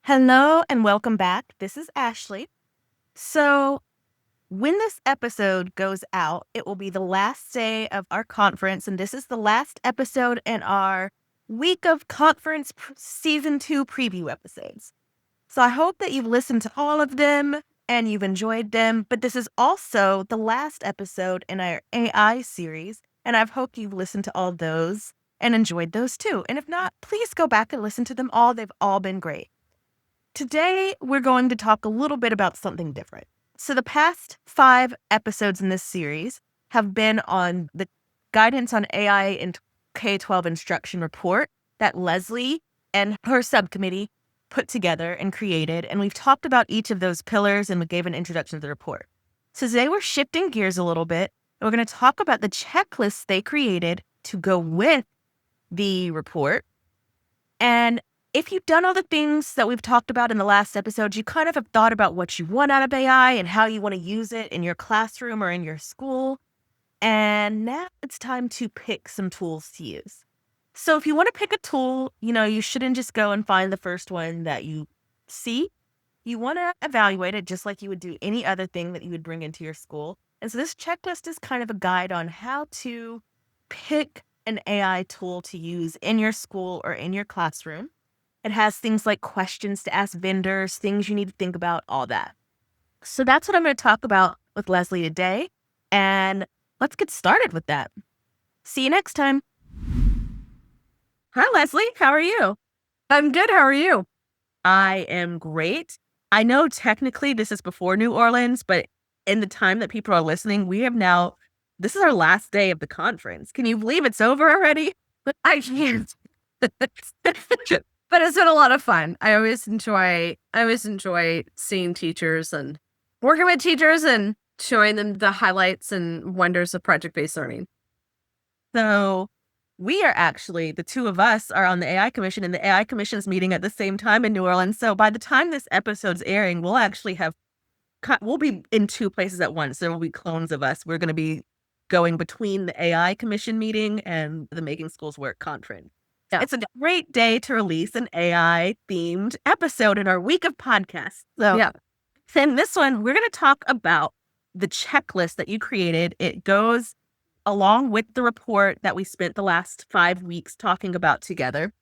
Hello and welcome back. This is Ashley. So, when this episode goes out, it will be the last day of our conference, and this is the last episode in our week of conference season 2 preview episodes. So, I hope that you've listened to all of them and you've enjoyed them, but this is also the last episode in our AI series, and I hope you've listened to all those and enjoyed those too. And if not, please go back and listen to them all. They've all been great. Today, we're going to talk a little bit about something different. So, the past 5 episodes in this series have been on the Guidance on AI in K 12 Instruction report that Leslie and her subcommittee put together and created. And we've talked about each of those pillars and we gave an introduction to the report. So, today we're shifting gears a little bit. And we're going to talk about the checklists they created to go with the report. And if you've done all the things that we've talked about in the last episode, you kind of have thought about what you want out of AI and how you want to use it in your classroom or in your school. And now it's time to pick some tools to use. So if you want to pick a tool, you shouldn't just go and find the first one that you see. You want to evaluate it just like you would do any other thing that you would bring into your school. And so this checklist is kind of a guide on how to pick an AI tool to use in your school or in your classroom. It has things like questions to ask vendors, things you need to think about, all that. So that's what I'm going to talk about with Leslie today. And let's get started with that. See you next time. Hi, Leslie. How are you? I'm good. How are you? I am great. I know technically this is before New Orleans, but in the time that people are listening, this is our last day of the conference. Can you believe it's over already? I can't. But it's been a lot of fun. I always enjoy seeing teachers and working with teachers and showing them the highlights and wonders of project-based learning. So we are actually, the two of us are on the AI Commission, and the AI Commission is meeting at the same time in New Orleans. So by the time this episode's airing, we'll be in 2 places at once. There will be clones of us. We're going to be going between the AI Commission meeting and the Making Schools Work conference. Yeah. It's a great day to release an AI-themed episode in our week of podcasts. So yeah. in this one, we're going to talk about the checklist that you created. It goes along with the report that we spent the last 5 weeks talking about together.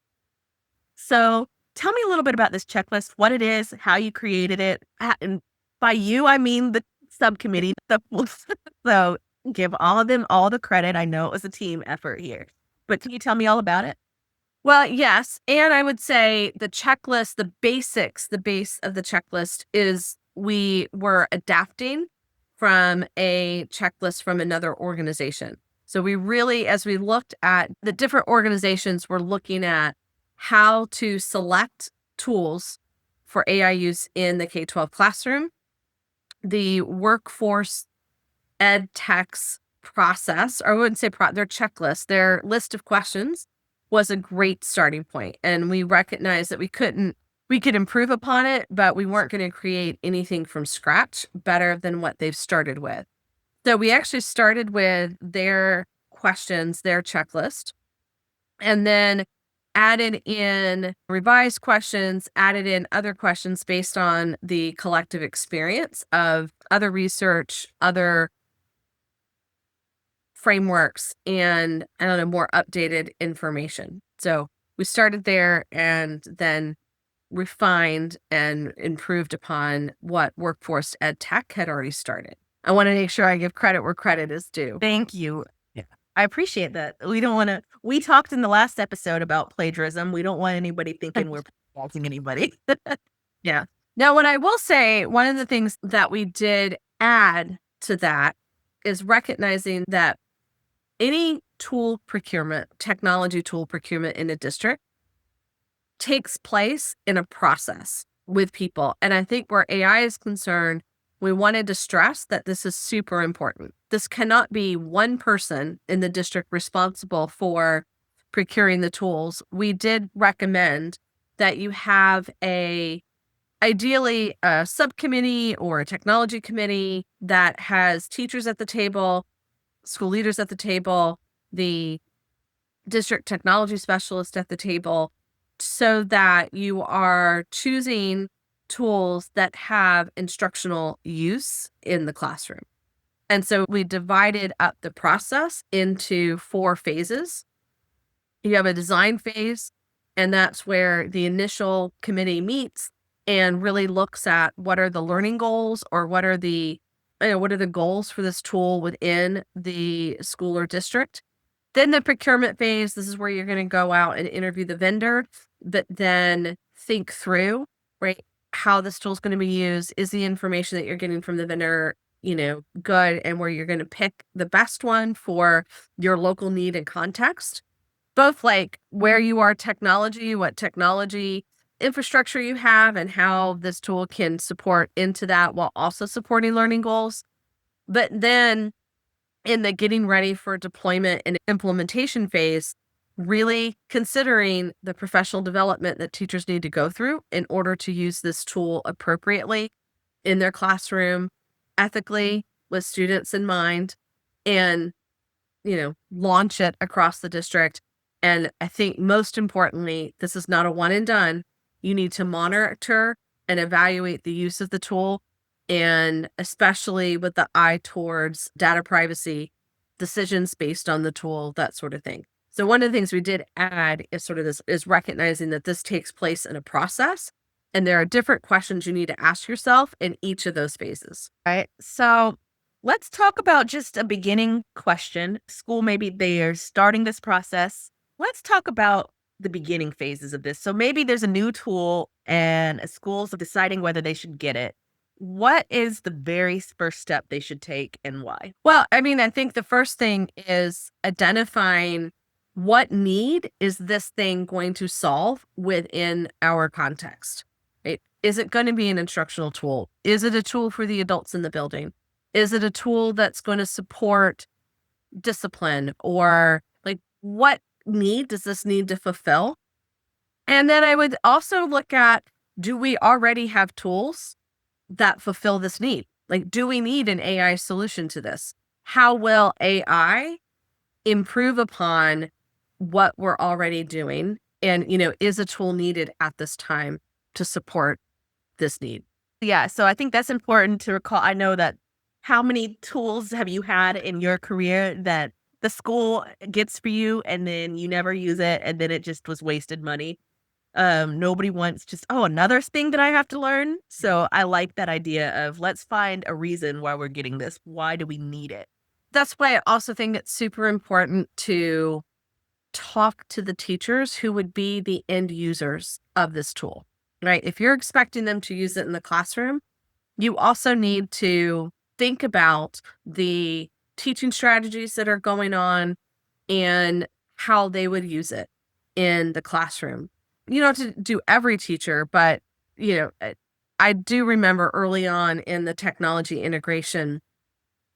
So tell me a little bit about this checklist, what it is, how you created it. And by you, I mean the subcommittee. So give all of them all the credit. I know it was a team effort here. But can you tell me all about it? Well, yes. And I would say the checklist, the base of the checklist is we were adapting from a checklist from another organization. So we really, as we looked at the different organizations, we're looking at how to select tools for AI use in the K-12 classroom, the workforce ed tech's process, or I wouldn't say their checklist, their list of questions was a great starting point. And we recognized that we could improve upon it, but we weren't going to create anything from scratch better than what they've started with. So we actually started with their questions, their checklist, and then added in revised questions, added in other questions based on the collective experience of other research, other frameworks, and more updated information. So we started there and then refined and improved upon what workforce ed tech had already started. I want to make sure I give credit where credit is due. Thank you. Yeah. I appreciate that. We talked in the last episode about plagiarism. We don't want anybody thinking we're plagiarizing anybody. Yeah. Now, what I will say, one of the things that we did add to that is recognizing that any technology tool procurement in a district takes place in a process with people. And I think where AI is concerned, we wanted to stress that this is super important. This cannot be one person in the district responsible for procuring the tools. We did recommend that you have ideally a subcommittee or a technology committee that has teachers at the table, school leaders at the table, the district technology specialist at the table, so that you are choosing tools that have instructional use in the classroom. And so we divided up the process into 4 phases. You have a design phase, and that's where the initial committee meets and really looks at what are the learning goals, or what are the goals for this tool within the school or district. Then the procurement phase, this is where you're going to go out and interview the vendor, but then think through, right, how this tool is going to be used. Is the information that you're getting from the vendor, good, and where you're going to pick the best one for your local need and context, both like where you are technology, what technology infrastructure you have, and how this tool can support into that while also supporting learning goals. But then in the getting ready for deployment and implementation phase, really considering the professional development that teachers need to go through in order to use this tool appropriately in their classroom, ethically, with students in mind, and launch it across the district. And I think most importantly, this is not a one and done. You need to monitor and evaluate the use of the tool, and especially with the eye towards data privacy, decisions based on the tool, that sort of thing. So one of the things we did add is sort of this is recognizing that this takes place in a process, and there are different questions you need to ask yourself in each of those phases. Right. So let's talk about just a beginning question. School, maybe they are starting this process. Let's talk about the beginning phases of this. So maybe there's a new tool and a school's deciding whether they should get it. What is the very first step they should take and why? Well, I mean, I think the first thing is identifying what need is this thing going to solve within our context, right? Is it going to be an instructional tool? Is it a tool for the adults in the building? Is it a tool that's going to support discipline, or like what need does this need to fulfill? And then I would also look at, do we already have tools that fulfill this need? Like, do we need an AI solution to this? How will AI improve upon what we're already doing? And, is a tool needed at this time to support this need? Yeah, so I think that's important to recall. I know that how many tools have you had in your career that the school gets for you and then you never use it and then it just was wasted money? Nobody wants just, oh, another thing that I have to learn. So I like that idea of let's find a reason why we're getting this. Why do we need it? That's why I also think it's super important to talk to the teachers who would be the end users of this tool, right? If you're expecting them to use it in the classroom, you also need to think about the teaching strategies that are going on and how they would use it in the classroom. You don't have to do every teacher, but I do remember early on in the technology integration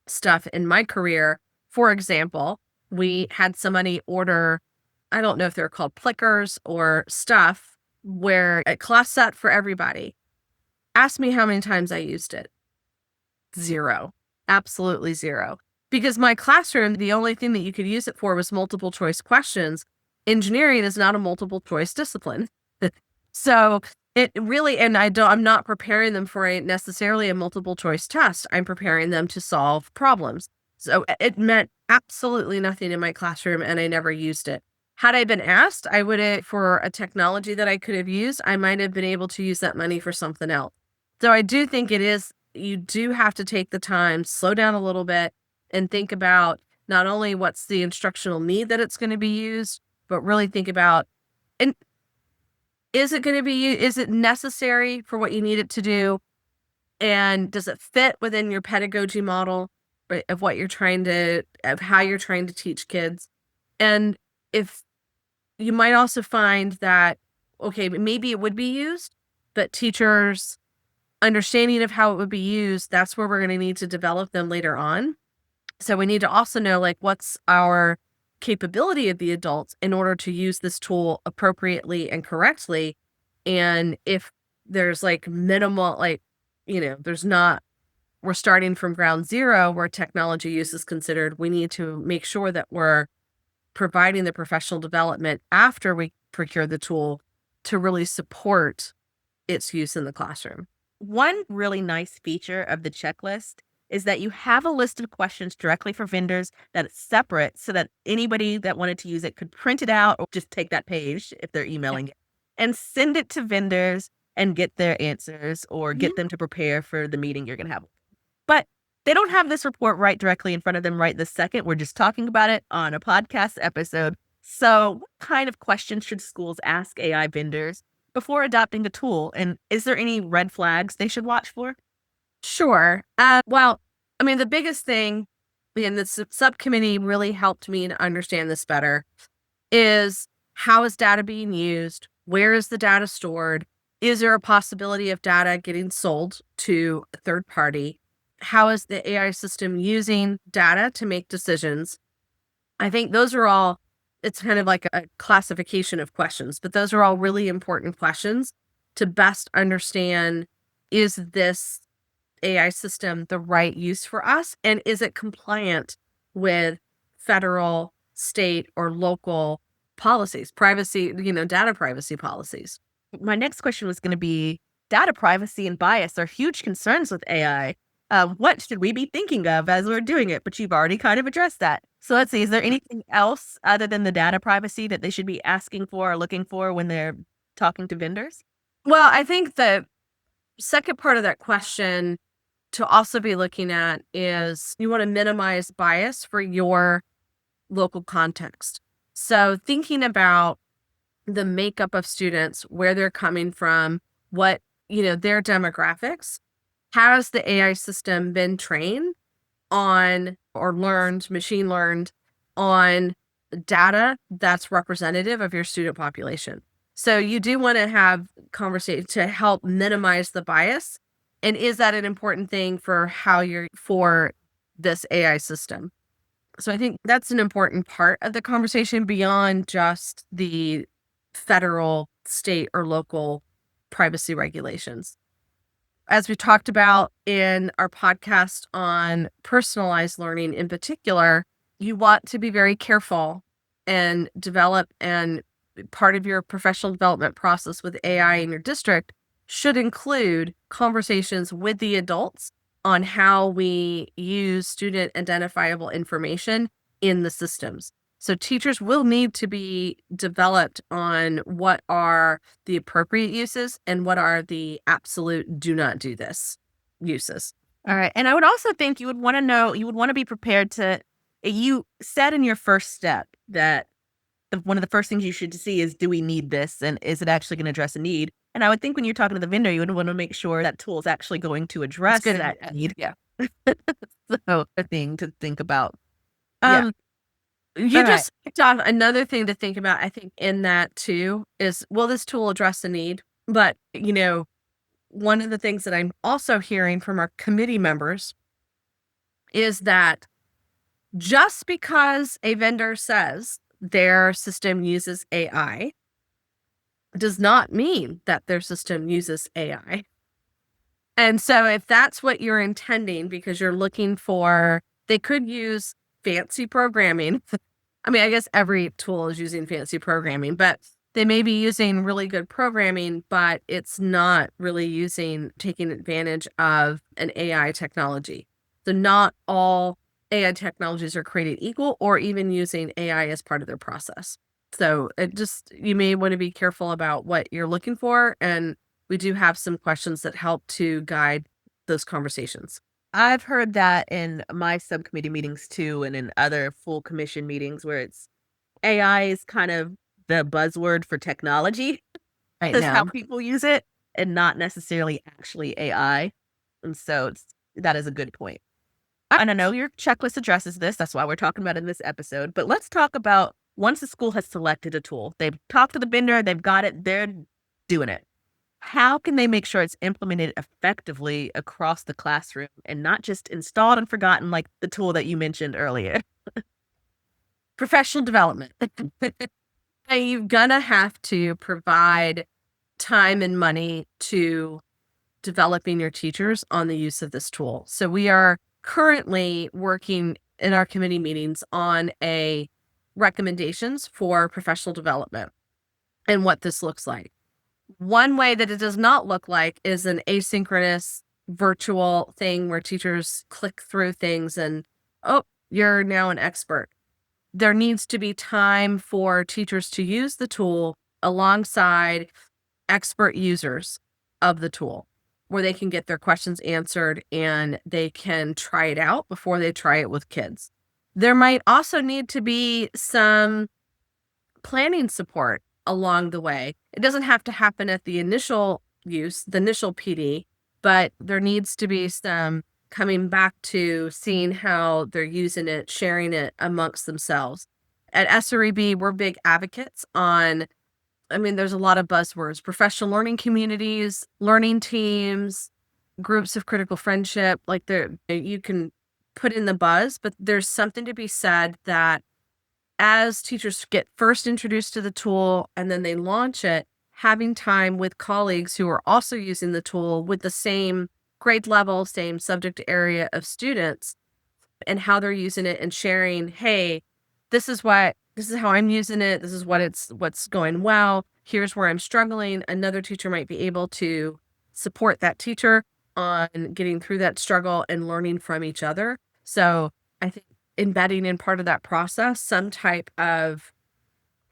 stuff in my career. For example, we had somebody order, I don't know if they're called plickers or stuff, where a class set for everybody. Ask me how many times I used it. 0. Absolutely 0. Because my classroom, the only thing that you could use it for was multiple choice questions. Engineering is not a multiple choice discipline. So it really, and I'm not preparing them for necessarily a multiple choice test. I'm preparing them to solve problems. So it meant absolutely nothing in my classroom, and I never used it. Had I been asked, I would have, for a technology that I could have used, I might have been able to use that money for something else. So I do think you do have to take the time, slow down a little bit, and think about not only what's the instructional need that it's going to be used, but really think about, and is it necessary for what you need it to do? And does it fit within your pedagogy model, right, of how you're trying to teach kids? And if you might also find that, okay, maybe it would be used, but teachers' understanding of how it would be used, that's where we're going to need to develop them later on. So we need to also know, like, what's our capability of the adults in order to use this tool appropriately and correctly. And if there's like minimal, like, there's not, we're starting from ground zero where technology use is considered, we need to make sure that we're providing the professional development after we procure the tool to really support its use in the classroom. One really nice feature of the checklist is that you have a list of questions directly for vendors that it's separate so that anybody that wanted to use it could print it out or just take that page if they're Yeah. emailing it and send it to vendors and get their answers or Mhm. get them to prepare for the meeting you're going to have. But they don't have this report right directly in front of them right this second. We're just talking about it on a podcast episode. So, what kind of questions should schools ask AI vendors before adopting the tool? And is there any red flags they should watch for? Sure. Well, I mean, the biggest thing, and the subcommittee really helped me to understand this better, is how is data being used? Where is the data stored? Is there a possibility of data getting sold to a third party? How is the AI system using data to make decisions? I think those are all, it's kind of like a classification of questions, but those are all really important questions to best understand, is this AI system the right use for us? And is it compliant with federal, state, or local policies, privacy, data privacy policies? My next question was going to be data privacy and bias are huge concerns with AI. What should we be thinking of as we're doing it? But you've already kind of addressed that. So let's see, is there anything else other than the data privacy that they should be asking for or looking for when they're talking to vendors? Well, I think the second part of that question to also be looking at is you want to minimize bias for your local context. So thinking about the makeup of students, where they're coming from, what, their demographics. Has the AI system been trained on or machine learned on data that's representative of your student population? So you do want to have conversation to help minimize the bias. And is that an important thing for for this AI system? So I think that's an important part of the conversation beyond just the federal, state, or local privacy regulations. As we talked about in our podcast on personalized learning in particular, you want to be very careful and develop, and part of your professional development process with AI in your district should include conversations with the adults on how we use student identifiable information in the systems. So teachers will need to be developed on what are the appropriate uses and what are the absolute do not do this uses. All right. And I would also think you would want to know, you would want to be prepared to, you said in your first step that one of the first things you should see is, do we need this? And is it actually going to address a need? And I would think when you're talking to the vendor, you would want to make sure that tool is actually going to It's address good. that need. Yeah. So a thing to think about. Yeah. Um, you All right. just picked on another thing to think about, I think, in that too, is will this tool address a need? But, one of the things that I'm also hearing from our committee members is that just because a vendor says their system uses AI does not mean that their system uses AI. And so if that's what you're intending, because you're looking for, they could use fancy programming. I mean, I guess every tool is using fancy programming, but they may be using really good programming, but it's not really taking advantage of an AI technology. So not all AI technologies are created equal or even using AI as part of their process. So you may want to be careful about what you're looking for. And we do have some questions that help to guide those conversations. I've heard that in my subcommittee meetings too, and in other full commission meetings where it's AI is kind of the buzzword for technology. Right That's how now. people use it and not necessarily actually AI. And so that is a good point. And I know your checklist addresses this. That's why we're talking about it in this episode. But let's talk about once the school has selected a tool, they've talked to the vendor, they've got it, they're doing it. How can they make sure it's implemented effectively across the classroom and not just installed and forgotten like the tool that you mentioned earlier? Professional development. You're gonna have to provide time and money to developing your teachers on the use of this tool. So we are currently working in our committee meetings on recommendations for professional development and what this looks like. One way that it does not look like is an asynchronous virtual thing where teachers click through things and, oh, you're now an expert. There needs to be time for teachers to use the tool alongside expert users of the tool where they can get their questions answered and they can try it out before they try it with kids. There might also need to be some planning support along the way. It doesn't have to happen at the initial use, the initial PD, but there needs to be some coming back to seeing how they're using it, sharing it amongst themselves. At SREB, we're big advocates on, I mean, there's a lot of buzzwords: professional learning communities, learning teams, groups of critical friendship. Like there, you can put in the buzz, but there's something to be said that as teachers get first introduced to the tool and then they launch it, having time with colleagues who are also using the tool with the same grade level, same subject area of students, and how they're using it and sharing, hey, this is how I'm using it. This is what's going well. Here's where I'm struggling. Another teacher might be able to support that teacher on getting through that struggle and learning from each other. So I think embedding in part of that process some type of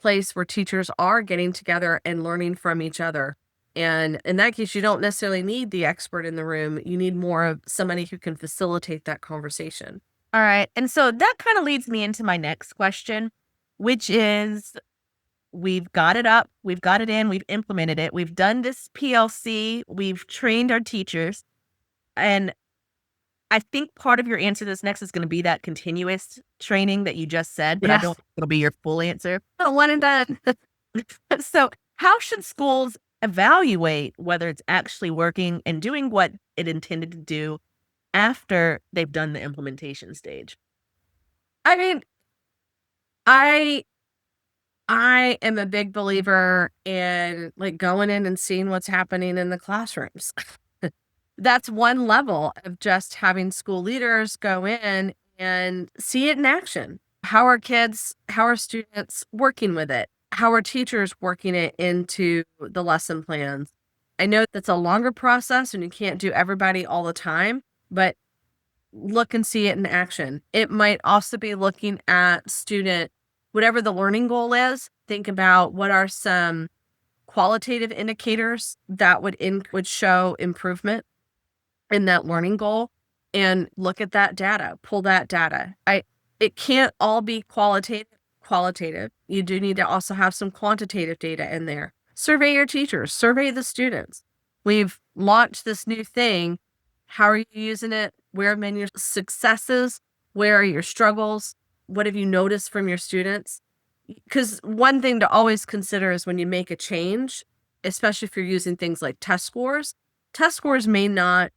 place where teachers are getting together and learning from each other. And in that case, you don't necessarily need the expert in the room. You need more of somebody who can facilitate that conversation. All right. And so that kind of leads me into my next question, which is we've got it up, we've got it in, we've implemented it, we've done this PLC, we've trained our teachers. And I think part of your answer to this next is going to be that continuous training that you just said, but I Yes. don't think it'll be your full answer. One and done. So, how should schools evaluate whether it's actually working and doing what it intended to do after they've done the implementation stage? I mean, I I am a big believer in like going in and seeing what's happening in the classrooms. That's one level of just having school leaders go in and see it in action. How are students working with it? How are teachers working it into the lesson plans? I know that's a longer process and you can't do everybody all the time, but look and see it in action. It might also be looking at student, whatever the learning goal is, think about what are some qualitative indicators that would show improvement in that learning goal, and look at that data, pull that data. It can't all be qualitative. You do need to also have some quantitative data in there. Survey your teachers, survey the students. We've launched this new thing. How are you using it? Where have been your successes? Where are your struggles? What have you noticed from your students? Because one thing to always consider is when you make a change, especially if you're using things like test scores may not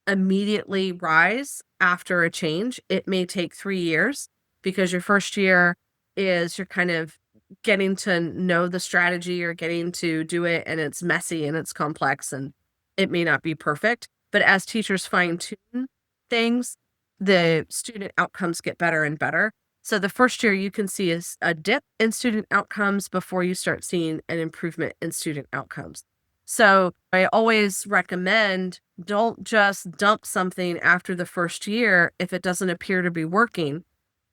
immediately rise after a change. It may take 3 years because your first year is you're kind of getting to know the strategy or getting to do it, and it's messy and it's complex and it may not be perfect. But as teachers fine tune things, the student outcomes get better and better. So the first year you can see is a dip in student outcomes before you start seeing an improvement in student outcomes. So I always recommend don't just dump something after the first year if it doesn't appear to be working.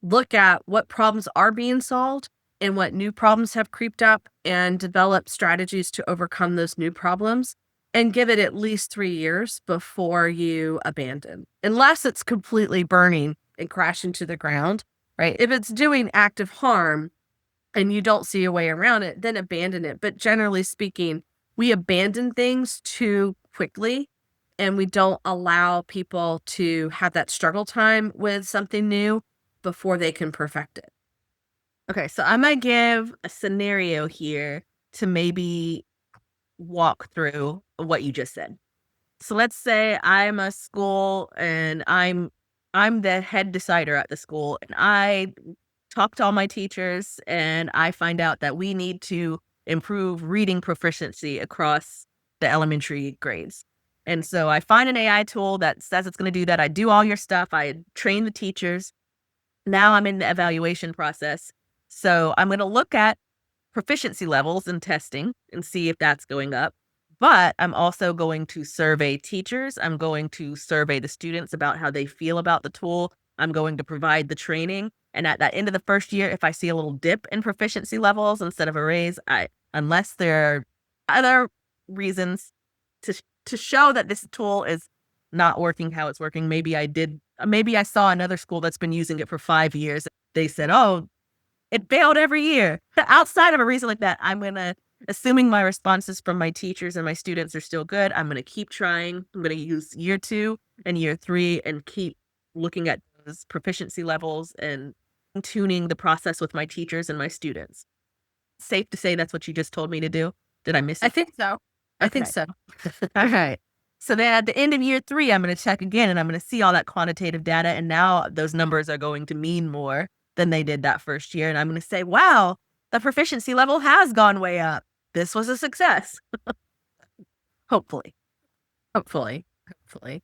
Look at what problems are being solved and what new problems have creeped up and develop strategies to overcome those new problems, and give it at least 3 years before you abandon, unless it's completely burning and crashing to the ground, right? If it's doing active harm and you don't see a way around it, then abandon it. But generally speaking, we abandon things too quickly and we don't allow people to have that struggle time with something new before they can perfect it. Okay, so I might give a scenario here to maybe walk through what you just said. So let's say I'm a school and I'm the head decider at the school and I talk to all my teachers and I find out that we need to improve reading proficiency across the elementary grades. And so I find an AI tool that says it's going to do that. I do all your stuff. I train the teachers. Now I'm in the evaluation process. So I'm going to look at proficiency levels in testing and see if that's going up. But I'm also going to survey teachers. I'm going to survey the students about how they feel about the tool. I'm going to provide the training. And at that end of the first year, if I see a little dip in proficiency levels instead of a raise, unless there are other reasons to show that this tool is not working how it's working, maybe I saw another school that's been using it for 5 years. They said, oh, it failed every year. Outside of a reason like that, assuming my responses from my teachers and my students are still good, I'm gonna keep trying. I'm gonna use year 2 and year 3 and keep looking at those proficiency levels and tuning the process with my teachers and my students. Safe to say that's what you just told me to do? Did I miss I it? think so. I think Okay. so. All right. So then at the end of year 3, I'm gonna check again, and I'm gonna see all that quantitative data, and now those numbers are going to mean more than they did that first year, and I'm gonna say, "Wow, the proficiency level has gone way up. This was a success." Hopefully. Hopefully. Hopefully.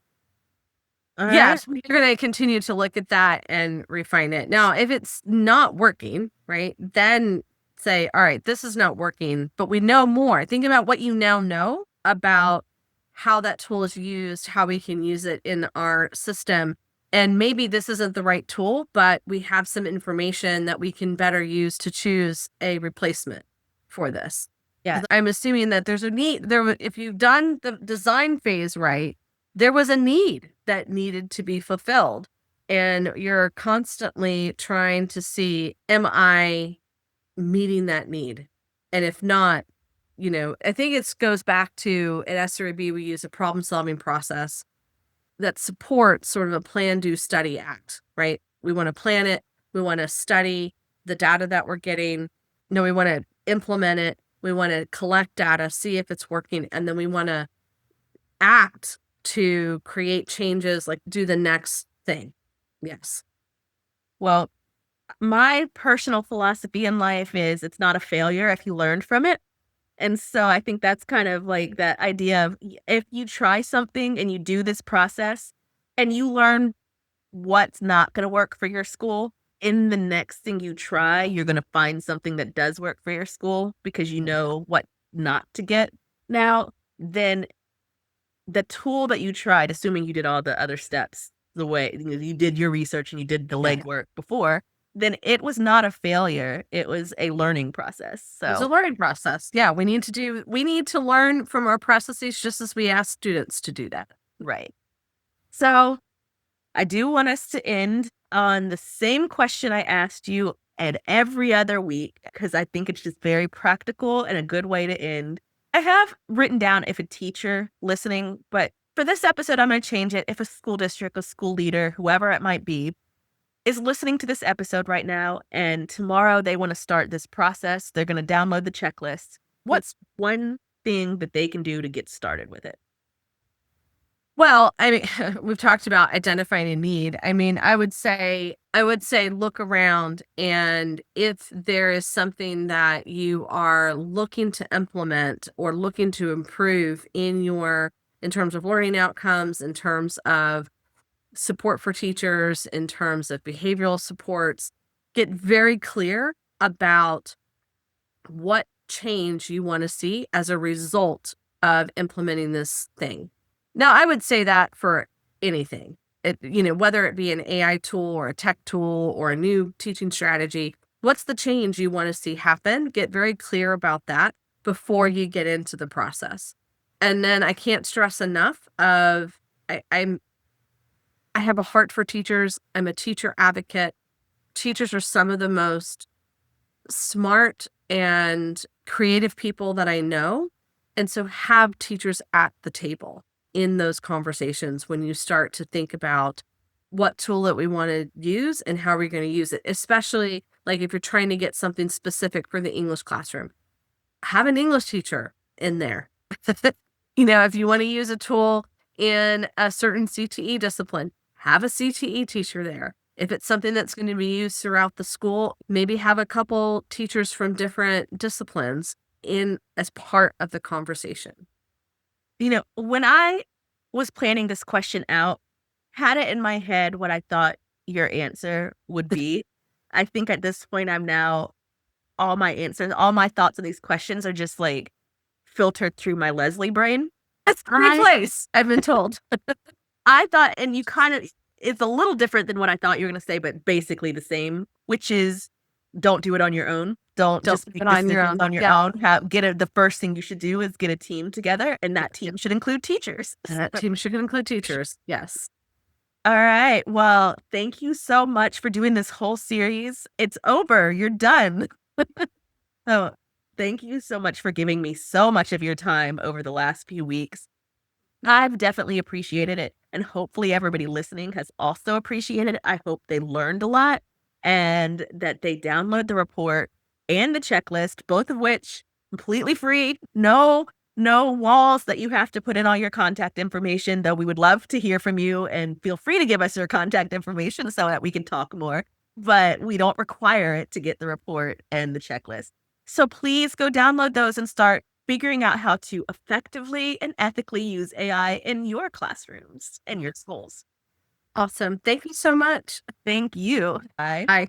Alright. Yes, we're gonna continue to look at that and refine it. Now, if it's not working, right, then say, "All right, this is not working," but we know more. Think about what you now know about how that tool is used, how we can use it in our system, and maybe this isn't the right tool, but we have some information that we can better use to choose a replacement for this. Yeah. 'Cause I'm assuming that there's a need if you've done the design phase right, there was a need that needed to be fulfilled. And you're constantly trying to see, am I meeting that need? And if not, I think it goes back to at SRB, we use a problem solving process that supports sort of a plan, do, study, act, right? We want to plan it. We want to study the data that we're getting. No, we want to implement it. We want to collect data, see if it's working. And then we want to act to create changes, like do the next thing. Yes. Well, my personal philosophy in life is it's not a failure if you learned from it. And so I think that's kind of like that idea of if you try something and you do this process and you learn what's not gonna work for your school, in the next thing you try, you're gonna find something that does work for your school because you know what not to get. Now, then the tool that you tried, assuming you did all the other steps the way you did your research and you did the Yeah. legwork before, then it was not a failure, it was a learning process, It's a so learning process. Yeah. We need to learn from our processes just as we ask students to do that. right. So, I do want us to end on the same question I asked you and every other week because I think it's just very practical and a good way to end. I have written down if a teacher listening, but for this episode, I'm going to change it. If a school district, a school leader, whoever it might be, is listening to this episode right now and tomorrow they want to start this process, they're going to download the checklist. What's one thing that they can do to get started with it? Well, I mean, we've talked about identifying a need. I mean, I would say look around, and if there is something that you are looking to implement or looking to improve in terms of learning outcomes, in terms of support for teachers, in terms of behavioral supports, get very clear about what change you want to see as a result of implementing this thing. Now, I would say that for anything, whether it be an AI tool or a tech tool or a new teaching strategy, what's the change you want to see happen? Get very clear about that before you get into the process. And then I can't stress enough of I have a heart for teachers. I'm a teacher advocate. Teachers are some of the most smart and creative people that I know. And so have teachers at the table in those conversations when you start to think about what tool that we want to use and how we're going to use it, especially like if you're trying to get something specific for the English classroom. Have an English teacher in there. If you want to use a tool in a certain CTE discipline, have a CTE teacher there. If it's something that's going to be used throughout the school, maybe have a couple teachers from different disciplines in as part of the conversation. When I was planning this question out, had it in my head what I thought your answer would be. I think at this point, I'm now all my answers, all my thoughts on these questions are just like filtered through my Leslie brain. That's a great I place, I've been told. I thought, and you kind of, it's a little different than what I thought you were going to say, but basically the same, which is don't do it on your own. Don't Don't just put make it on your decisions own. on your Yeah. own. The first thing you should do is get a team together, and that team should include teachers. And that team should include teachers. Yes. All right. Well, thank you so much for doing this whole series. It's over. You're done. So, thank you so much for giving me so much of your time over the last few weeks. I've definitely appreciated it, and hopefully everybody listening has also appreciated it. I hope they learned a lot and that they download the report and the checklist, both of which completely free. No walls that you have to put in all your contact information, though we would love to hear from you and feel free to give us your contact information so that we can talk more. But we don't require it to get the report and the checklist. So please go download those and start figuring out how to effectively and ethically use AI in your classrooms and your schools. Awesome. Thank you so much. Thank you. Bye. Bye.